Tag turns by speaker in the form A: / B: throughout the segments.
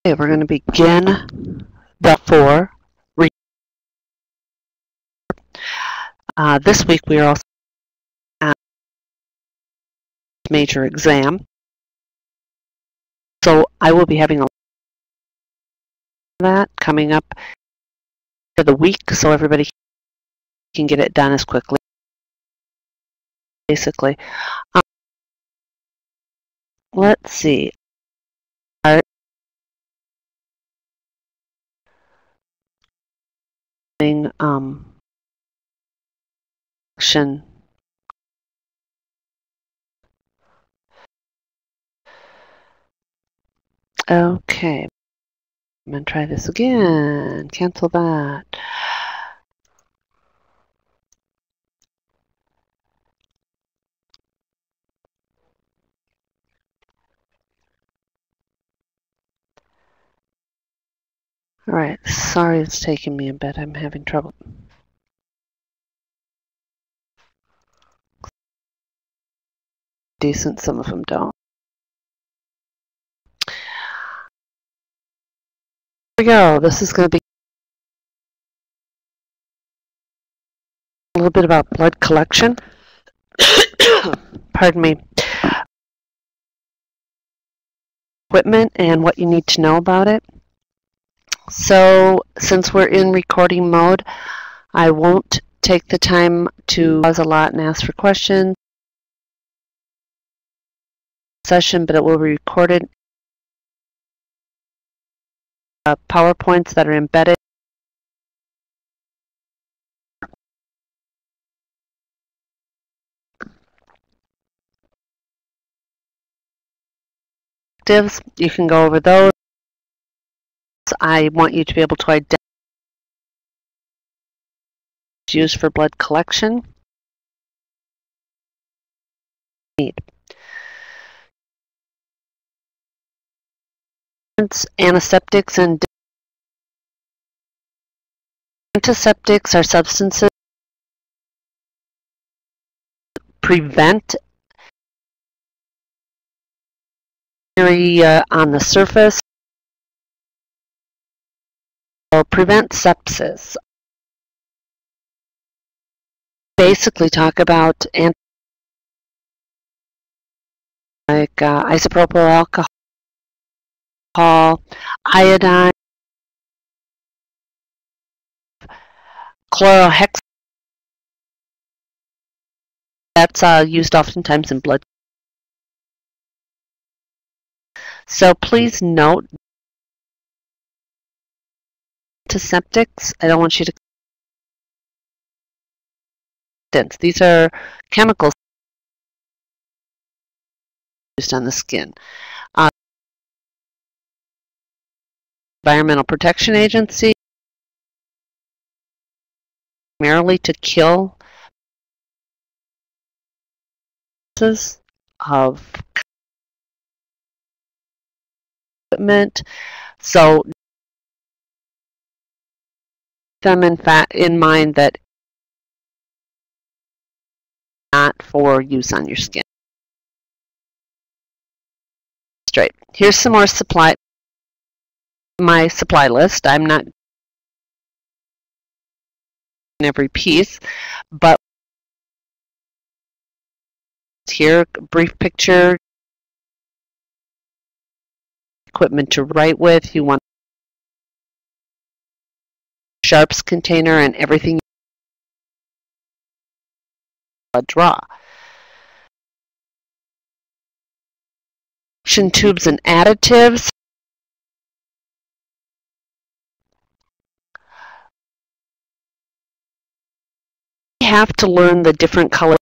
A: Okay, we're going to begin the 4. This week we are also at major exam. So I will be having a that coming up for the week so everybody can get it done as quickly. Basically. Let's see. Action. Okay. I'm going to try this again. Cancel that. All right. Sorry it's taking me a bit. I'm having trouble. Decent. Some of them don't. Here we go. This is going to be a little bit about blood collection. Pardon me. Equipment and what you need to know about it. So since we're in recording mode, I won't take the time to pause a lot and ask for questions session, but it will be recorded. PowerPoints that are embedded. You can go over those. I want you to be able to identify used for blood collection. Antiseptics and antiseptics are substances prevent on the surface or prevent sepsis. Basically talk about like isopropyl alcohol, iodine, chlorohexidine. That's used oftentimes in blood. So please note antiseptics. I don't want you to. These are chemicals used on the skin. Environmental Protection Agency, primarily to kill of equipment. So them in mind that not for use on your skin. Straight. Here's some more my supply list. I'm not in every piece, but here, a brief picture. Equipment to write with. You want a sharps container and everything. Draw. Tubes and additives. You have to learn the different colors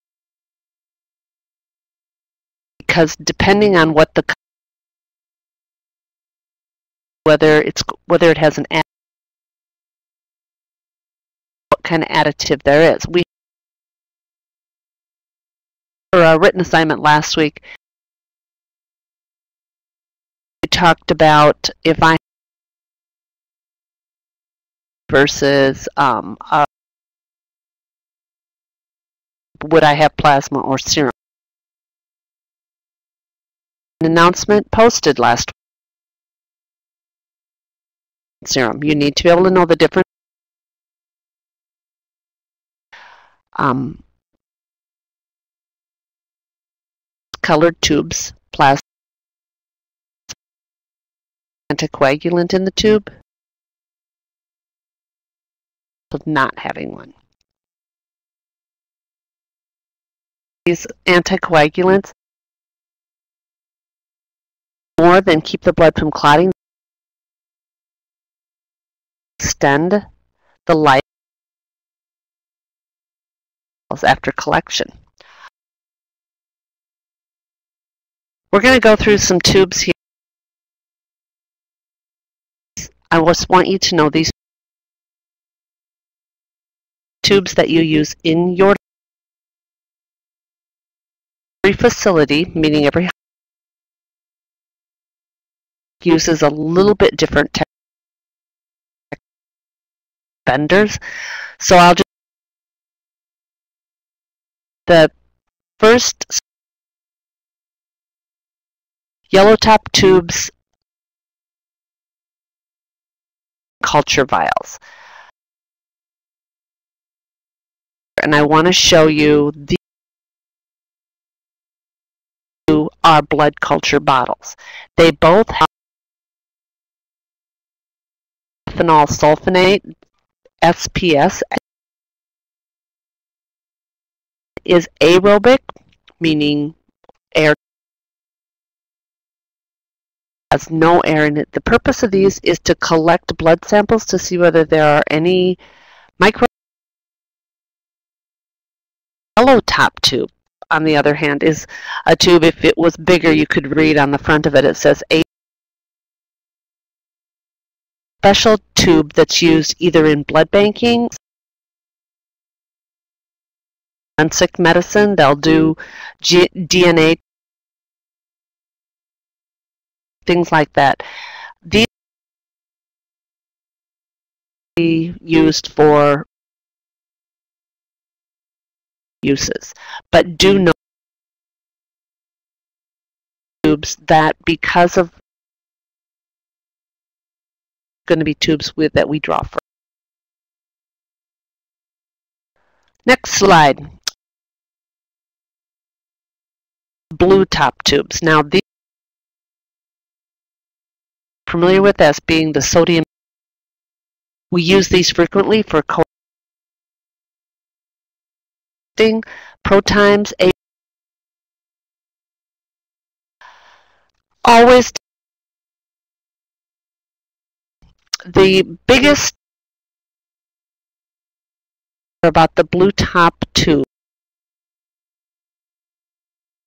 A: because depending on what the whether it has an what kind of additive there is. We for a written assignment last week. We talked about if I versus would I have plasma or serum? An announcement posted last week. serum. You need to be able to know the difference. Colored tubes, plastic anticoagulant in the tube, of not having one. These anticoagulants more than keep the blood from clotting, extend the life after collection. We're going to go through some tubes here. I just want you to know these tubes that you use in your facility, meaning every uses a little bit different vendors. So I'll just, the first yellow top tubes, culture vials. And I want to show you these two are blood culture bottles. They both have ethanol sulfonate, SPS, is aerobic, meaning air has no air in it. The purpose of these is to collect blood samples to see whether there are any micro. Yellow top tube, on the other hand, is a tube. If it was bigger, you could read on the front of it. It says a special tube that's used either in blood banking, forensic medicine. They'll do DNA, things like that. These are used for uses, but do know tubes that because of going to be tubes with that we draw from. Next slide. Blue top tubes. Now these are familiar with as being the sodium. We use these frequently for coating protimes. Always the biggest about the blue top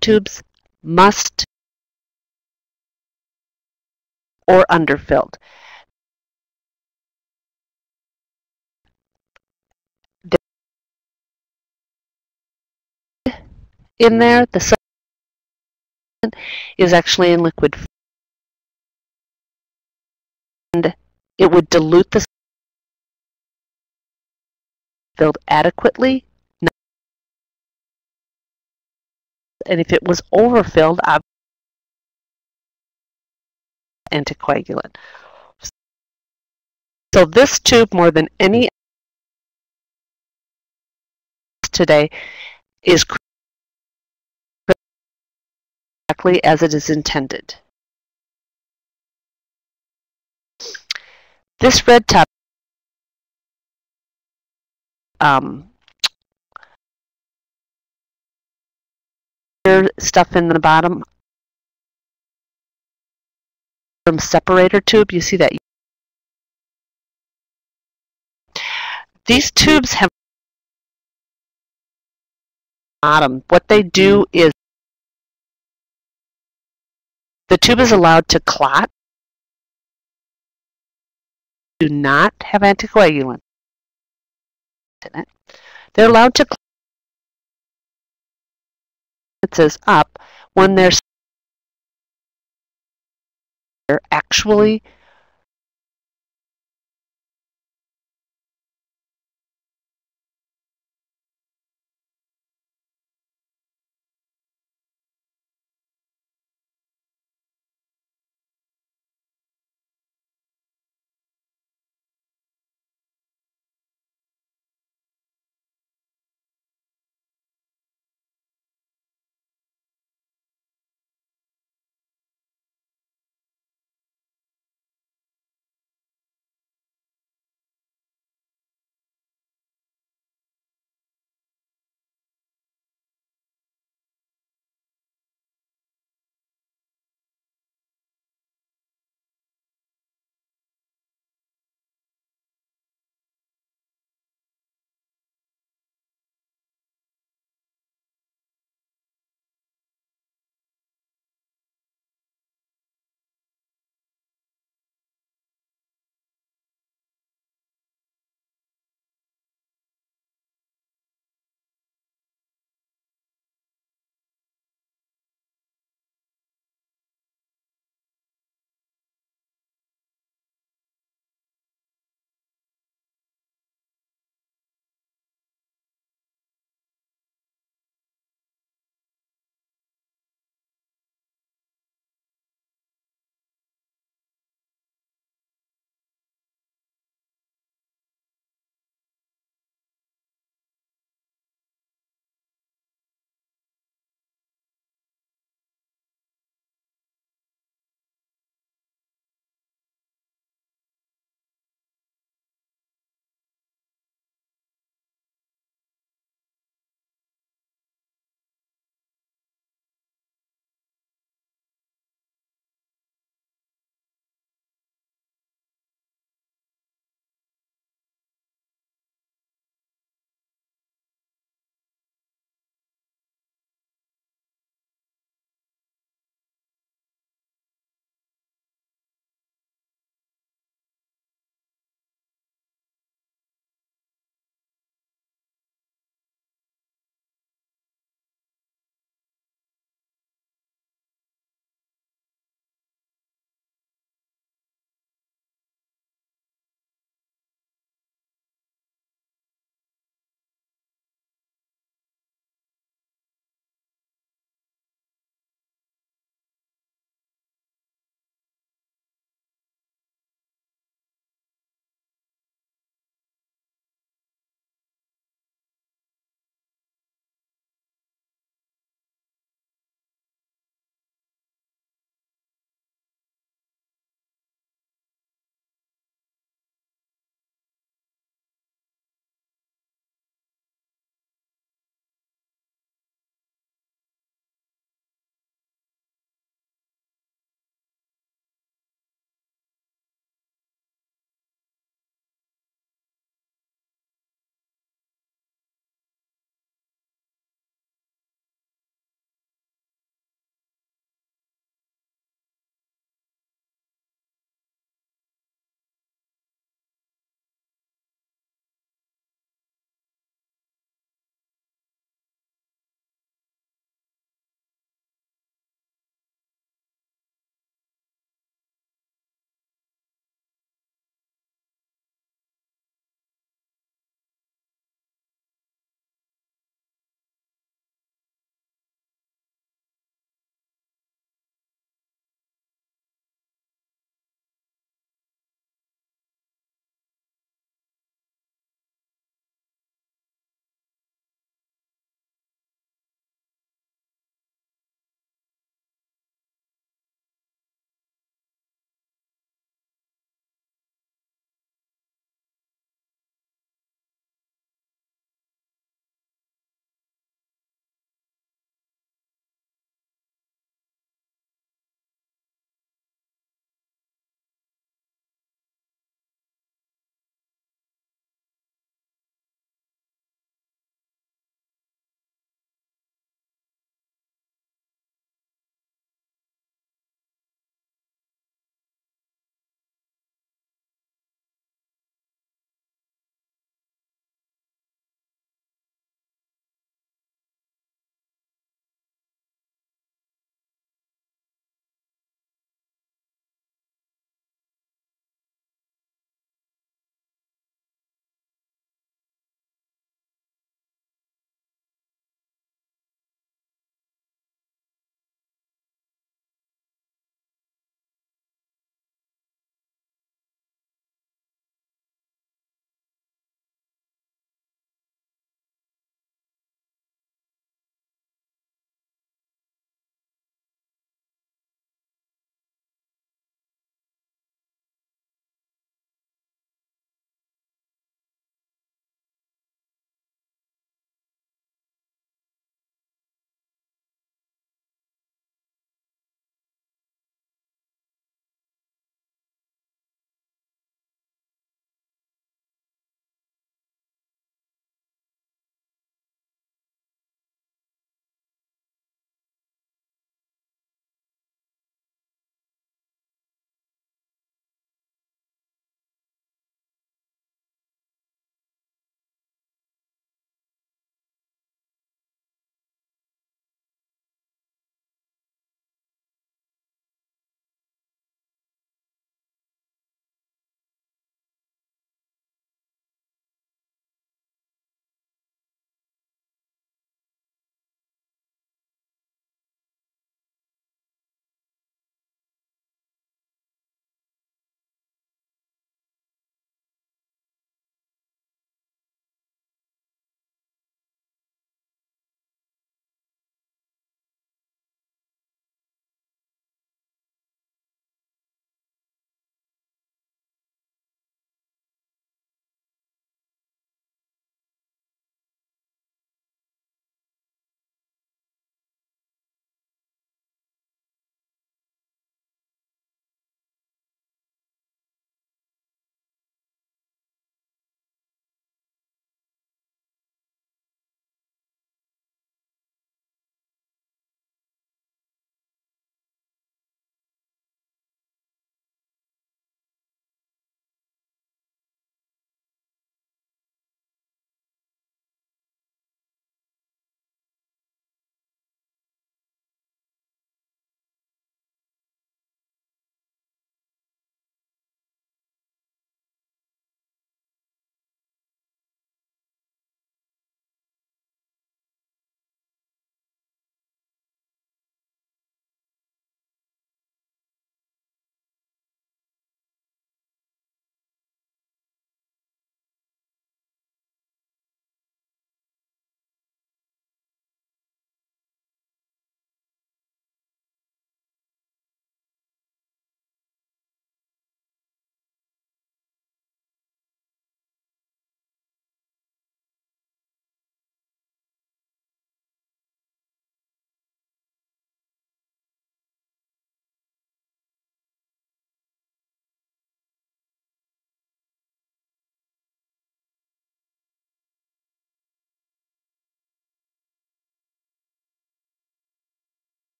A: tubes must or underfilled. In there, the sodium is actually in liquid, and it would dilute the filled adequately. And if it was overfilled, anticoagulant. So this tube, more than any today, is exactly as it is intended. This red top stuff in the bottom from separator tube, you see that these tubes have bottom. What they do is the tube is allowed to clot, do not have anticoagulant in it. They're allowed to clot, it says up, when they're actually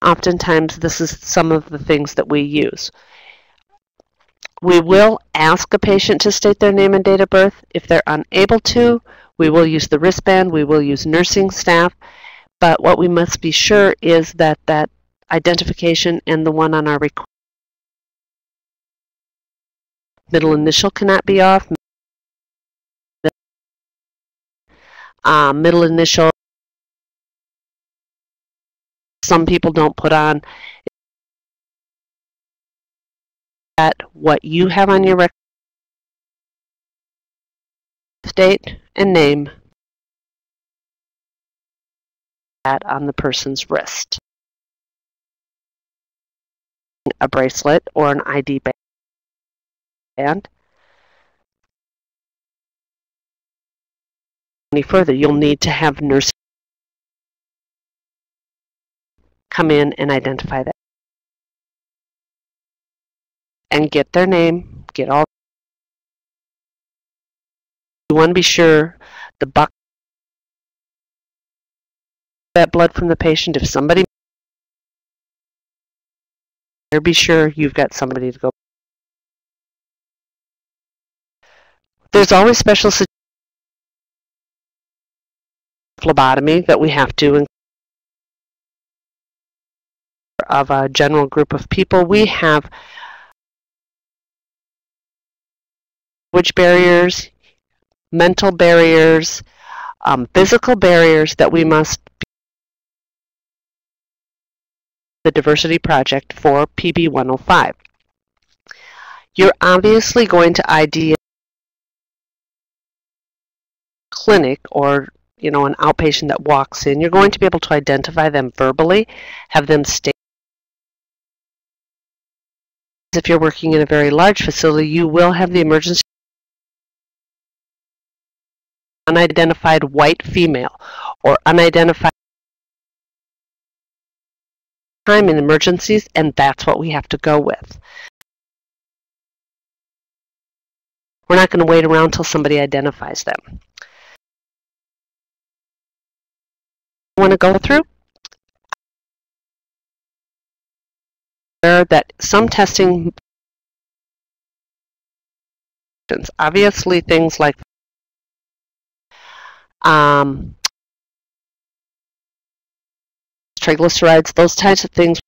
A: Oftentimes, this is some of the things that we use. We will ask a patient to state their name and date of birth. If they're unable to, we will use the wristband, we will use nursing staff, but what we must be sure is that that identification and the one on our middle initial cannot be off. Middle initial, some people don't put on. That what you have on your record, date and name, that on the person's wrist. A bracelet or an ID band. Any further, you'll need to have nurses come in and identify that and get their name, get all. You want to be sure the bucket, that blood from the patient. If somebody, be sure you've got somebody to go. There's always special phlebotomy that we have to of a general group of people. We have language barriers, mental barriers, physical barriers that we must the Diversity Project for PB 105. You're obviously going to ID a clinic or an outpatient that walks in. You're going to be able to identify them verbally, have them state. If you're working in a very large facility, you will have the emergency unidentified white female or unidentified time in emergencies, and that's what we have to go with. We're not going to wait around until somebody identifies them. Want to go through that some testing, obviously things like triglycerides, those types of things,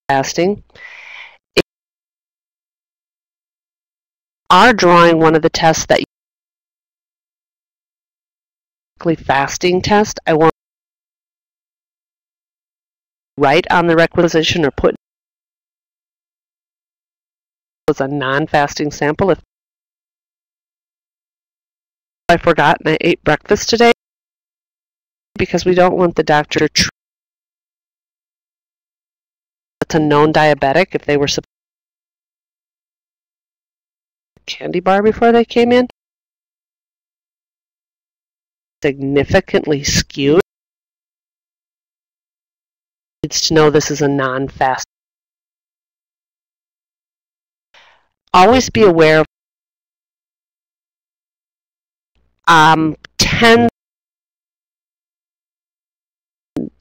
A: fasting, are drawing one of the tests that fasting test. I want to write on the requisition or put as a non-fasting sample. If I forgot and I ate breakfast today, because we don't want the doctor to it's a known diabetic if they were candy bar before they came in, significantly skewed. Needs to know this is a non-fast. Always be aware of 10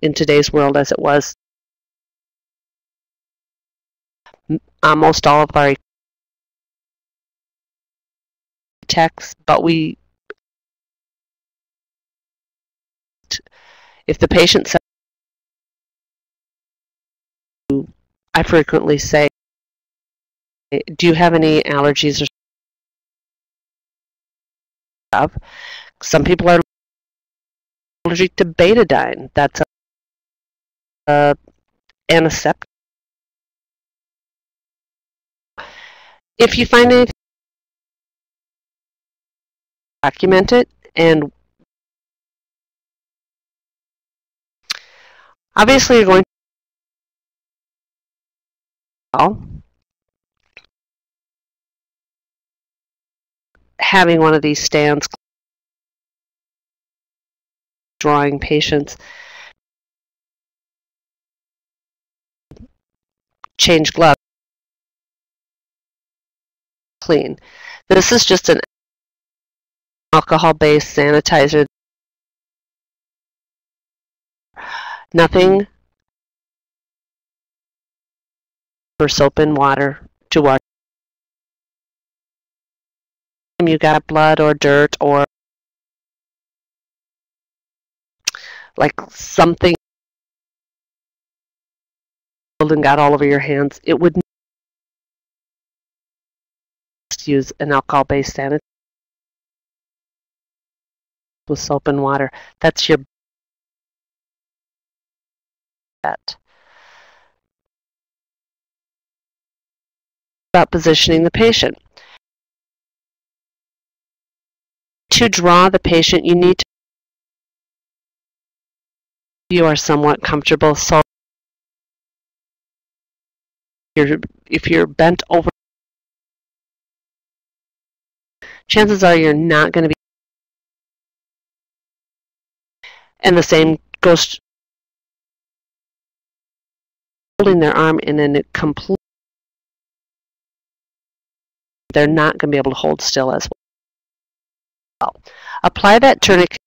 A: in today's world as it was. Almost all of our texts, but if the patient says, I frequently say, do you have any allergies or stuff? Some people are allergic to betadine. That's a antiseptic. If you find anything, document it, and obviously you're going to having one of these stands drawing patients, change gloves, clean. This is just an alcohol-based sanitizer. Nothing for soap and water to wash. You got blood or dirt or like something and got all over your hands, it would use an alcohol-based sanitizer with soap and water. That's your bet. About positioning the patient. To draw the patient, you need to you are somewhat comfortable. So if you're bent over, chances are you're not going to be. And the same goes holding their arm in a complete. They're not going to be able to hold still as well. Apply that tourniquet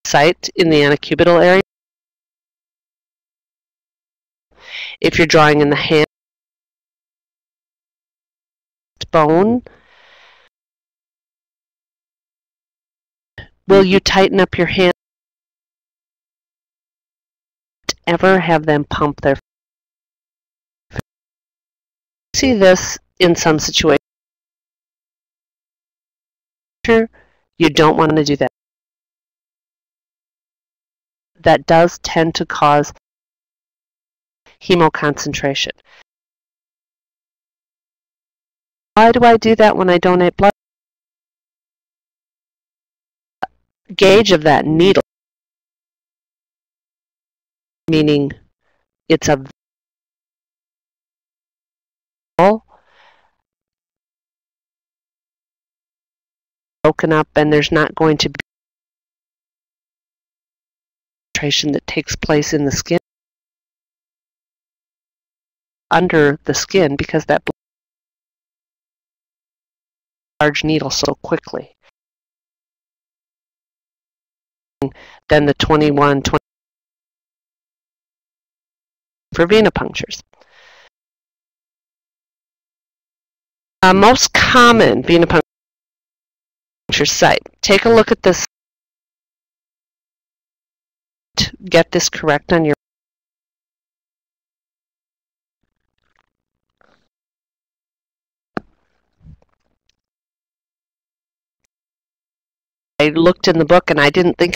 A: site in the antecubital area. If you're drawing in the hand bone, will you tighten up your hand? Ever have them pump their? See this in some situations. You don't want to do that. That does tend to cause hemoconcentration. Why do I do that when I donate blood? Gauge of that needle, meaning it's a broken up and there's not going to be concentration that takes place in the skin under the skin because that large needle so quickly. Then the 20 for venipunctures. Most common venipuncture site. Take a look at this. Get this correct on your. I looked in the book and I didn't think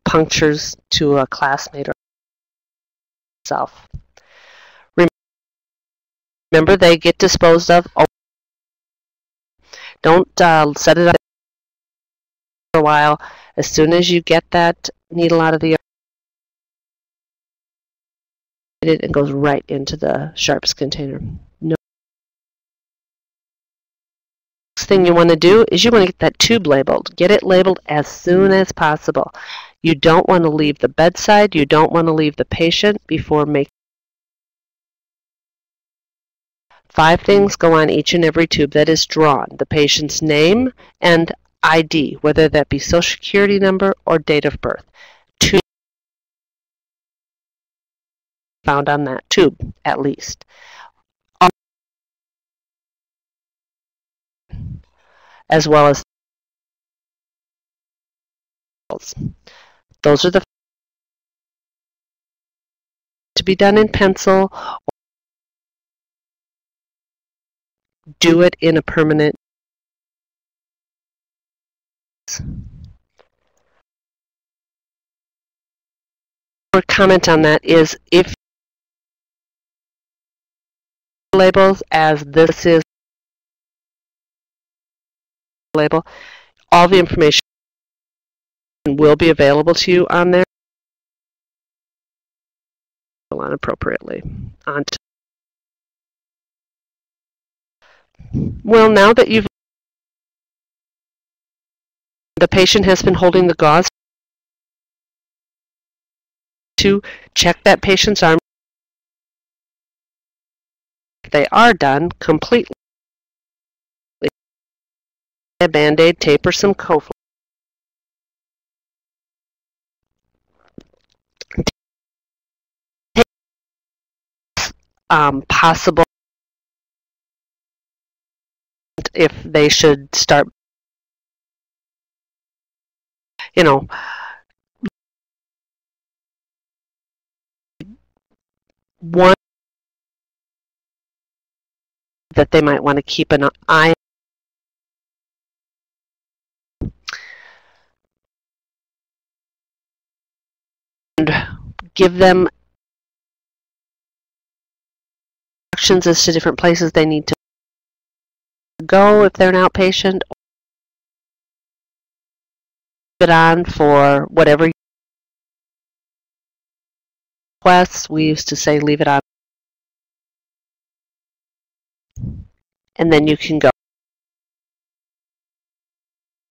A: punctures to a classmate or yourself. Remember, they get disposed of. Don't set it up for a while. As soon as you get that needle out of the it goes right into the sharps container. No. Next thing you want to do is you want to get that tube labeled. Get it labeled as soon as possible. You don't want to leave the bedside. You don't want to leave the patient before making. 5 things go on each and every tube that is drawn. The patient's name and ID, whether that be Social Security number or date of birth. 2 found on that tube, at least. As well as those are the to be done in pencil. Do it in a permanent. Or comment on that is if labels as this is label, all the information will be available to you on there appropriately. Well, now that the patient has been holding the gauze, to check that patient's arm. If they are done completely, a Band-Aid, tape, or some Coflex. Possible if they should start, one that they might want to keep an eye and give them instructions as to different places they need to go if they're an outpatient. It on for whatever requests. We used to say leave it on, and then you can go.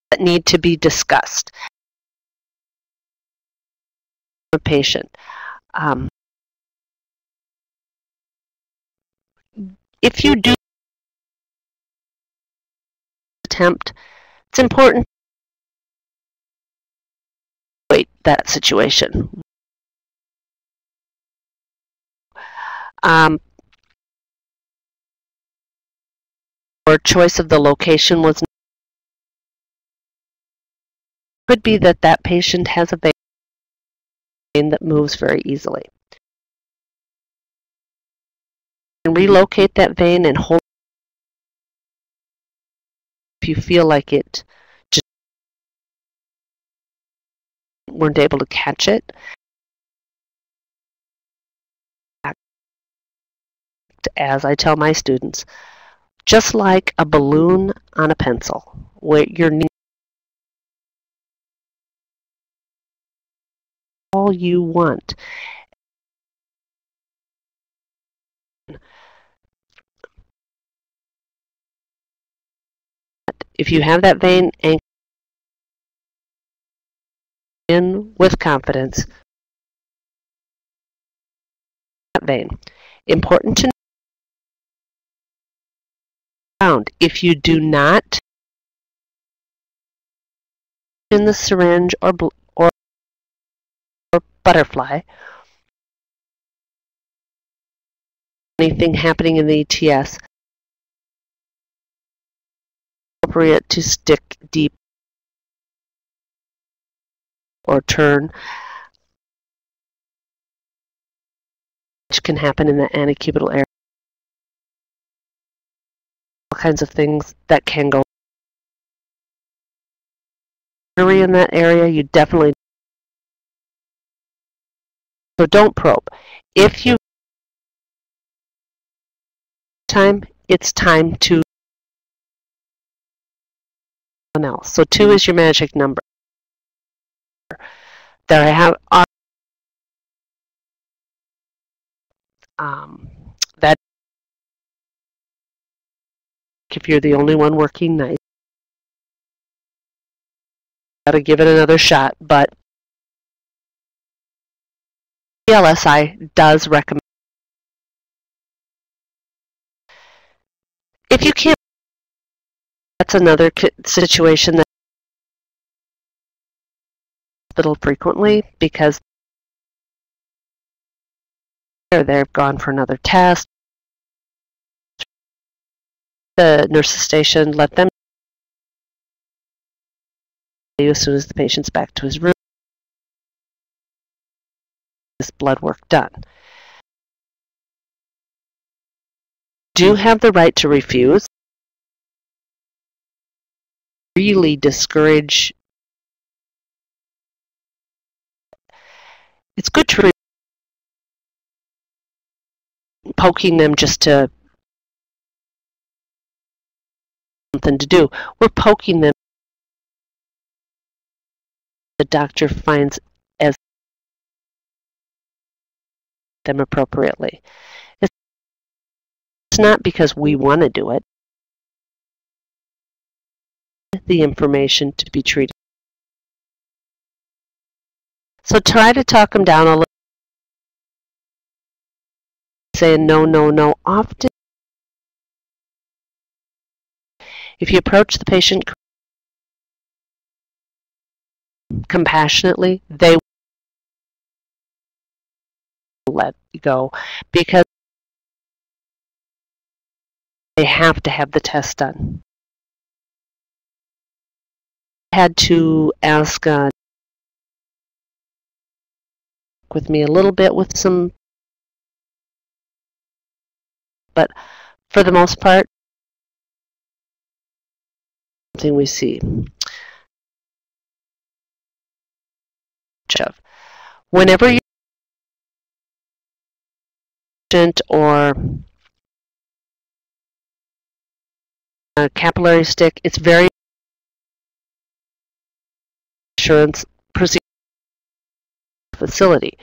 A: That need to be discussed. A patient. If you do attempt, it's important to wait that situation. Or choice of the location was could be that that patient has a vein that moves very easily. And relocate that vein and hold if you feel like it just weren't able to catch it. As I tell my students, just like a balloon on a pencil, where you're all you want. If you have that vein anchored in with confidence, that vein. Important to know, if you do not in the syringe or butterfly, anything happening in the ETS, appropriate to stick deep or turn, which can happen in the antecubital area. All kinds of things that can go in that area. You definitely So don't probe. If you time, it's time to someone else. So 2 is your magic number. There I have that if you're the only one working night, got to give it another shot. But LSI does recommend. If you can't, that's another situation that hospital frequently because they've gone for another test. The nurse's station let them know as soon as the patient's back to his room. This blood work done. Do have the right to refuse. Really discourage. It's good to poking them just to something to do. We're poking them. The doctor finds as them appropriately. It's not because we want to do it. The information to be treated. So try to talk them down a little. Saying no, no, no. Often, if you approach the patient compassionately, they will let you go because they have to have the test done. I had to ask with me a little bit with some, but for the most part, something we see. Whenever you're patient or a capillary stick, it's very insurance procedure facility.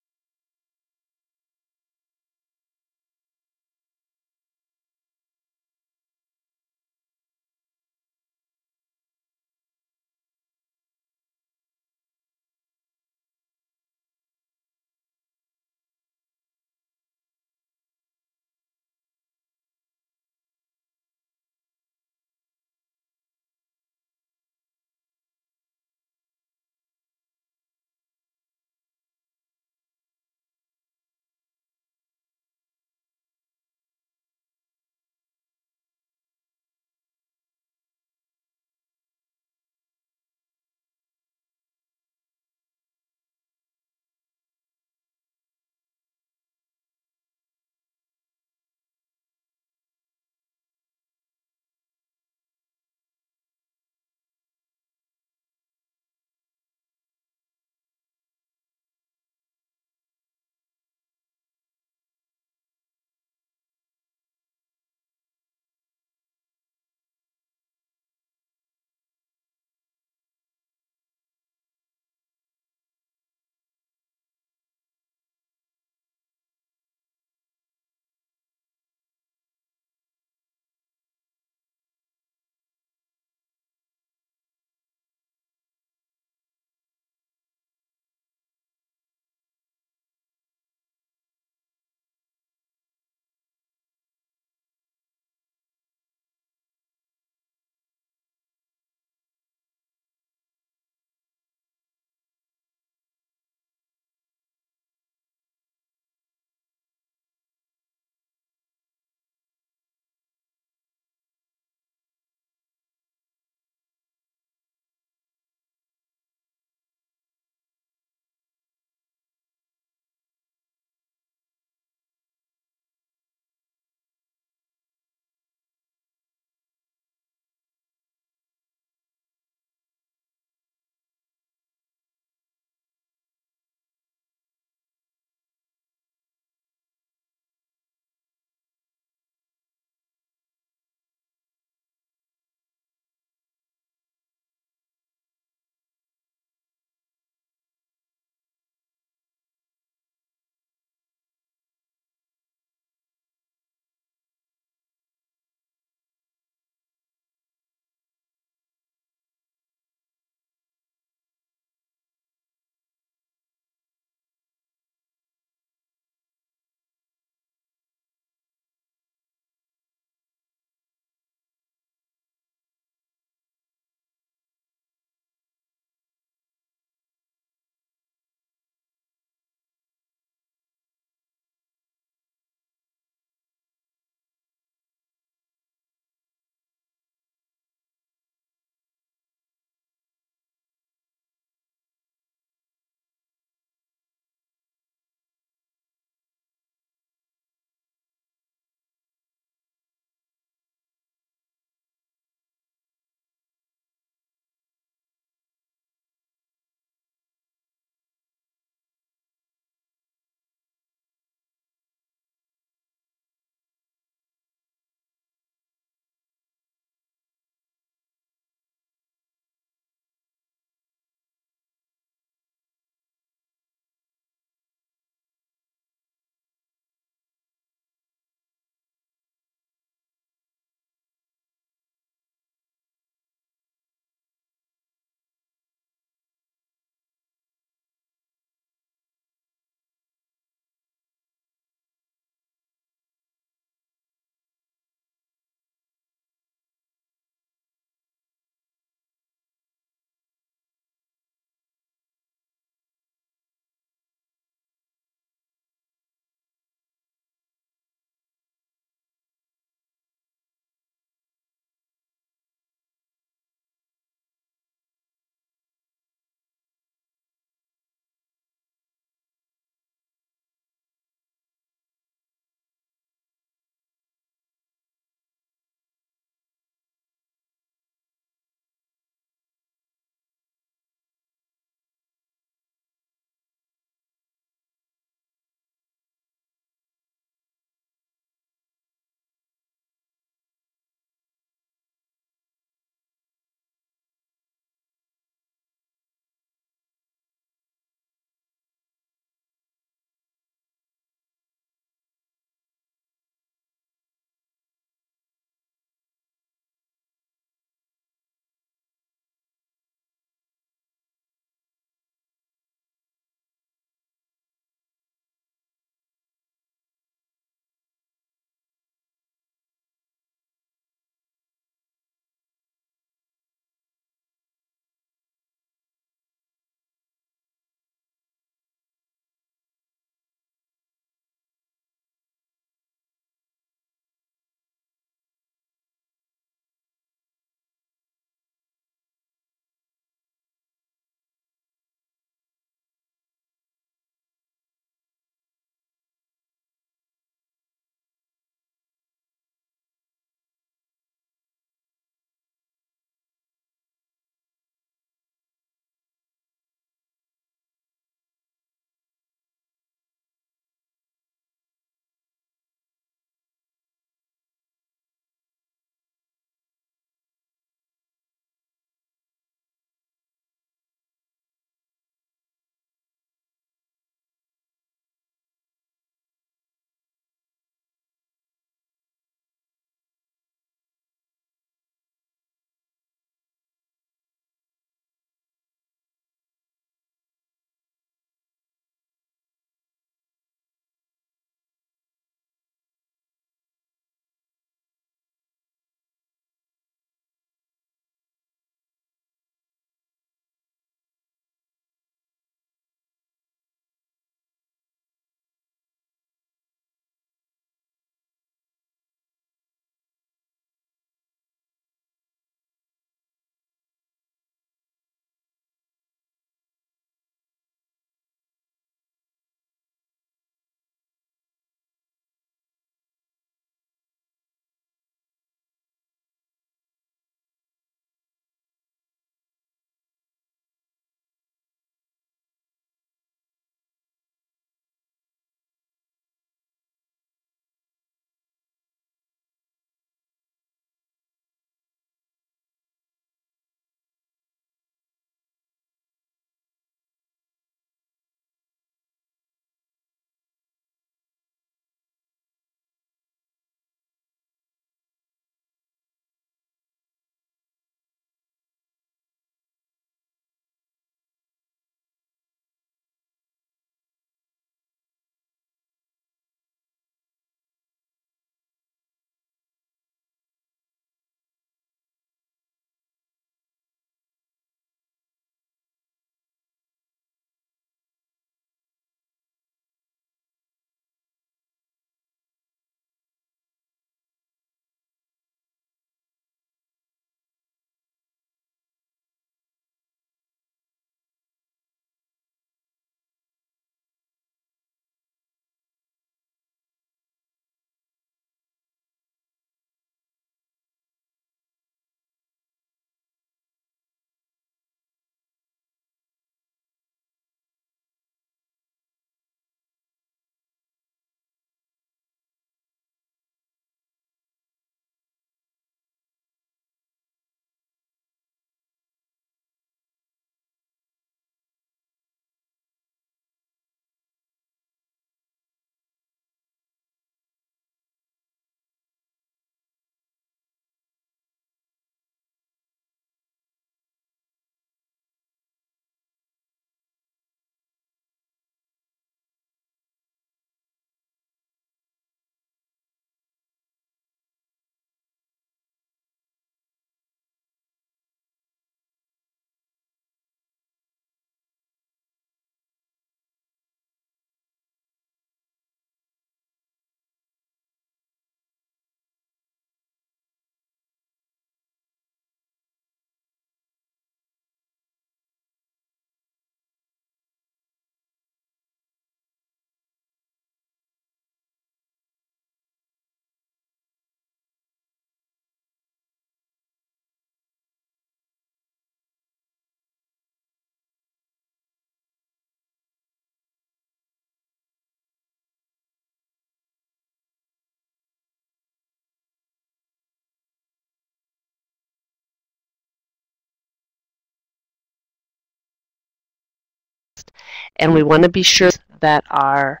A: and we want to be sure that are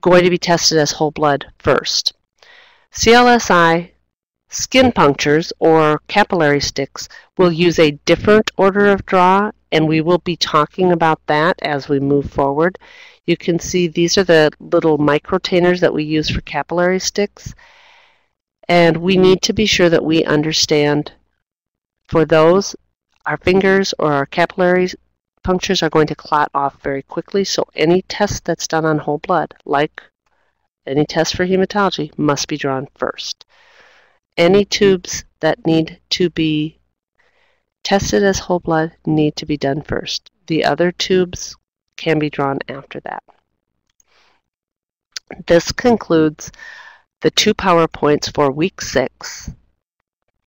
A: going to be tested as whole blood first. CLSI skin punctures or capillary sticks will use a different order of draw, and we will be talking about that as we move forward. You can see these are the little microtainers that we use for capillary sticks, and we need to be sure that we understand for those, our fingers or our capillary punctures are going to clot off very quickly, so any test that's done on whole blood, like any test for hematology, must be drawn first. Any tubes that need to be tested as whole blood need to be done first. The other tubes can be drawn after that. This concludes the 2 PowerPoints for week 6